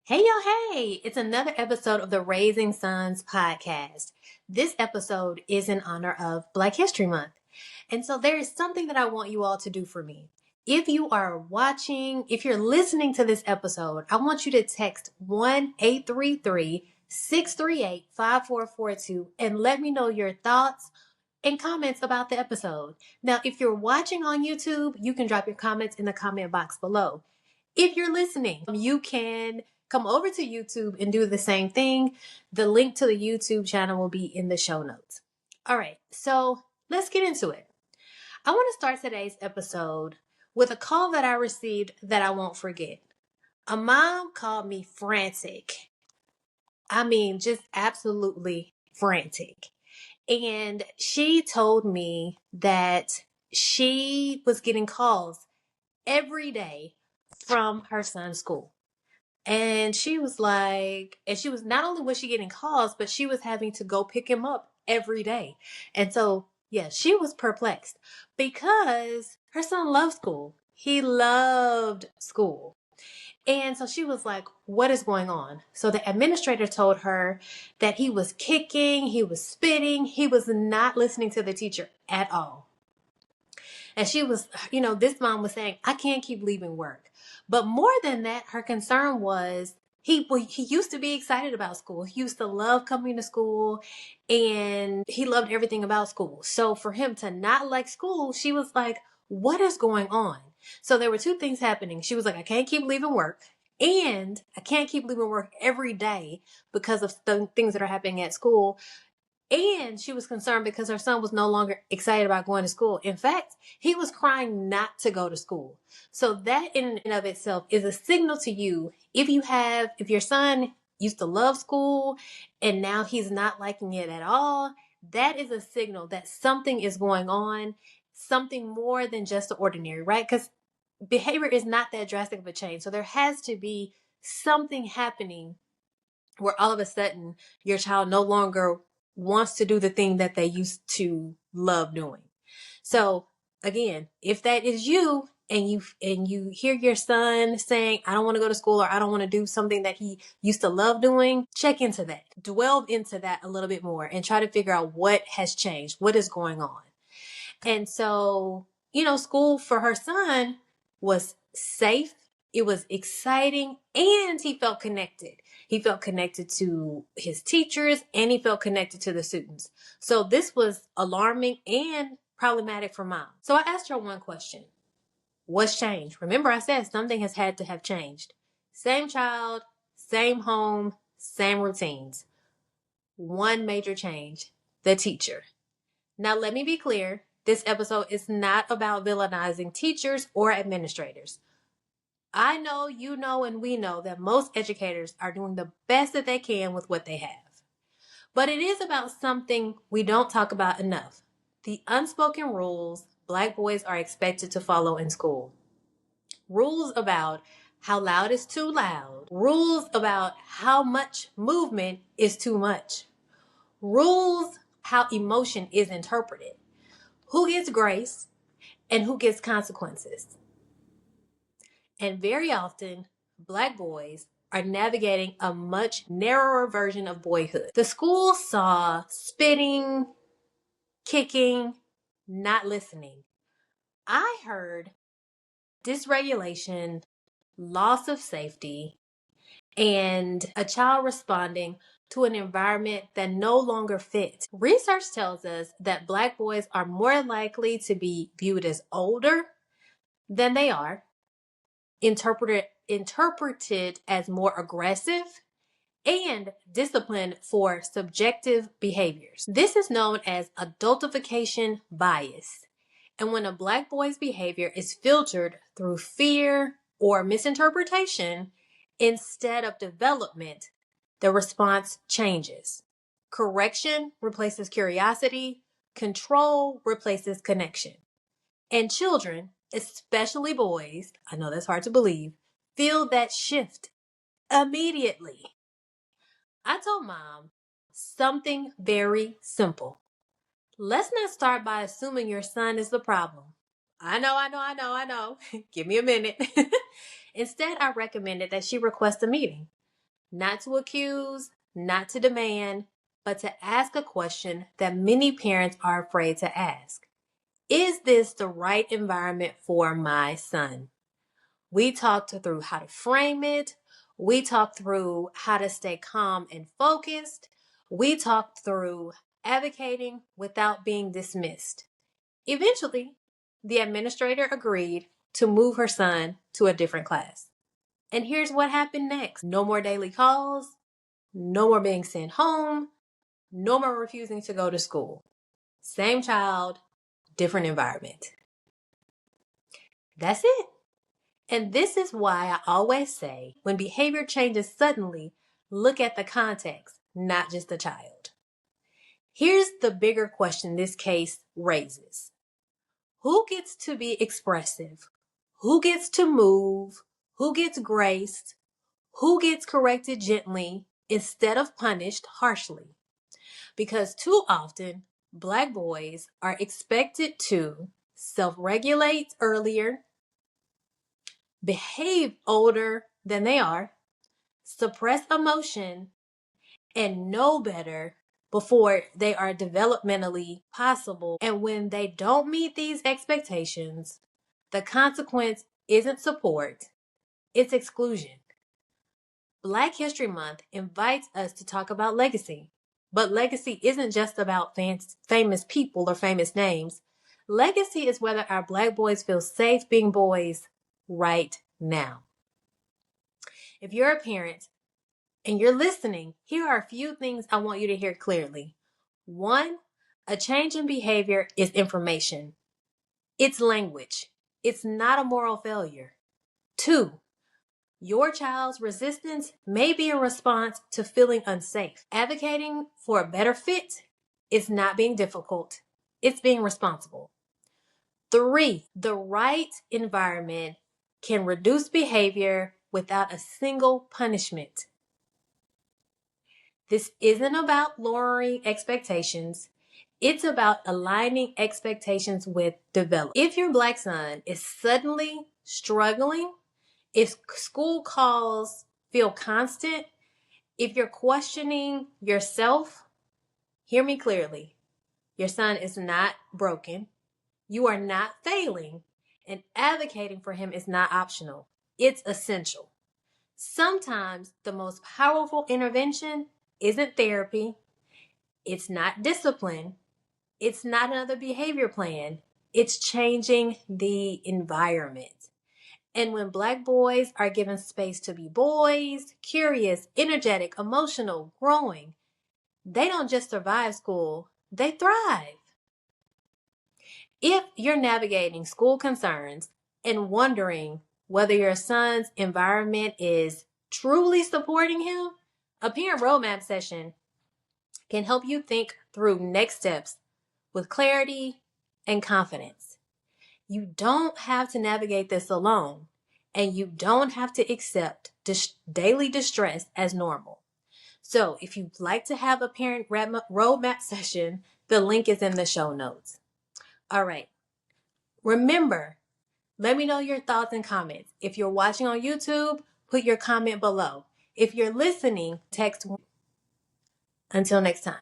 Hey, yo, hey! It's another episode of the Raising Sons podcast. This episode is in honor of Black History Month. And so there is something that I want you all to do for me. If you are watching, if you're listening to this episode, I want you to text 1-833-638-5442 and let me know your thoughts and comments about the episode. Now, if you're watching on YouTube, you can drop your comments in the comment box below. If you're listening, you can come over to YouTube and do the same thing. The link to the YouTube channel will be in the show notes. All right, so let's get into it. I want to start today's episode with a call that I received that I won't forget. A mom called me frantic. I mean, just absolutely frantic. And she told me that she was getting calls every day from her son's school. And she was like, and she was not only was she getting calls, but she was having to go pick him up every day. And so, yeah, she was perplexed because her son loved school. He loved school. And so she was like, what is going on? So the administrator told her that he was kicking, he was spitting, he was not listening to the teacher at all. And she was, this mom was saying, I can't keep leaving work. But more than that, her concern was he used to be excited about school. He used to love coming to school and he loved everything about school. So for him to not like school, she was like, what is going on? So there were two things happening. She was like, I can't keep leaving work. And I can't keep leaving work every day because of the things that are happening at school. And she was concerned because her son was no longer excited about going to school. In fact, he was crying not to go to school. So that in and of itself is a signal to you. If your son used to love school and now he's not liking it at all, that is a signal that something is going on, something more than just the ordinary, right? Because behavior is not that drastic of a change. So there has to be something happening where all of a sudden your child no longer wants to do the thing that they used to love doing. So again, if that is you and you hear your son saying, I don't want to go to school or I don't want to do something that he used to love doing, check into that. Delve into that a little bit more and try to figure out what has changed, what is going on. And so, school for her son was safe. It was exciting and he felt connected. He felt connected to his teachers and he felt connected to the students. So this was alarming and problematic for mom. So I asked her one question. What's changed? Remember I said something has had to have changed. Same child, same home, same routines. One major change, the teacher. Now let me be clear. This episode is not about villainizing teachers or administrators. I know, you know, and we know that most educators are doing the best that they can with what they have. But it is about something we don't talk about enough. The unspoken rules Black boys are expected to follow in school. Rules about how loud is too loud. Rules about how much movement is too much. Rules how emotion is interpreted. Who gets grace and who gets consequences. And very often, Black boys are navigating a much narrower version of boyhood. The school saw spitting, kicking, not listening. I heard dysregulation, loss of safety, and a child responding to an environment that no longer fits. Research tells us that Black boys are more likely to be viewed as older than they are, interpreted as more aggressive, and disciplined for subjective behaviors. This is known as adultification bias. And when a Black boy's behavior is filtered through fear or misinterpretation instead of development, the response changes. Correction replaces curiosity, control replaces connection. And children, especially boys, I know that's hard to believe, feel that shift immediately. I told mom something very simple. Let's not start by assuming your son is the problem. I know. Give me a minute. Instead, I recommended that she request a meeting. not to accuse, not to demand, but to ask a question that many parents are afraid to ask. Is this the right environment for my son? We talked through how to frame it. We talked through how to stay calm and focused. We talked through advocating without being dismissed. Eventually, the administrator agreed to move her son to a different class. And here's what happened next. No more daily calls, no more being sent home, no more refusing to go to school. Same child, different environment. That's it. And this is why I always say when behavior changes suddenly, look at the context, not just the child. Here's the bigger question this case raises. Who gets to be expressive? Who gets to move? Who gets graced? Who gets corrected gently instead of punished harshly? Because too often, Black boys are expected to self-regulate earlier, behave older than they are, suppress emotion, and know better before they are developmentally possible. And when they don't meet these expectations, the consequence isn't support, it's exclusion. Black History Month invites us to talk about legacy. But legacy isn't just about famous people or famous names. Legacy is whether our Black boys feel safe being boys right now. If you're a parent and you're listening, here are a few things I want you to hear clearly. 1, a change in behavior is information. It's language. It's not a moral failure. 2, your child's resistance may be a response to feeling unsafe. Advocating for a better fit is not being difficult. It's being responsible. 3, the right environment can reduce behavior without a single punishment. This isn't about lowering expectations. It's about aligning expectations with development. If your Black son is suddenly struggling, if school calls feel constant, if you're questioning yourself, hear me clearly. Your son is not broken. You are not failing, and advocating for him is not optional. It's essential. Sometimes the most powerful intervention isn't therapy. It's not discipline. It's not another behavior plan. It's changing the environment. And when Black boys are given space to be boys, curious, energetic, emotional, growing, they don't just survive school, they thrive. If you're navigating school concerns and wondering whether your son's environment is truly supporting him, a parent roadmap session can help you think through next steps with clarity and confidence. You don't have to navigate this alone, and you don't have to accept daily distress as normal. So if you'd like to have a parent roadmap session, the link is in the show notes. All right. Remember, let me know your thoughts and comments. If you're watching on YouTube, put your comment below. If you're listening, text. Until next time.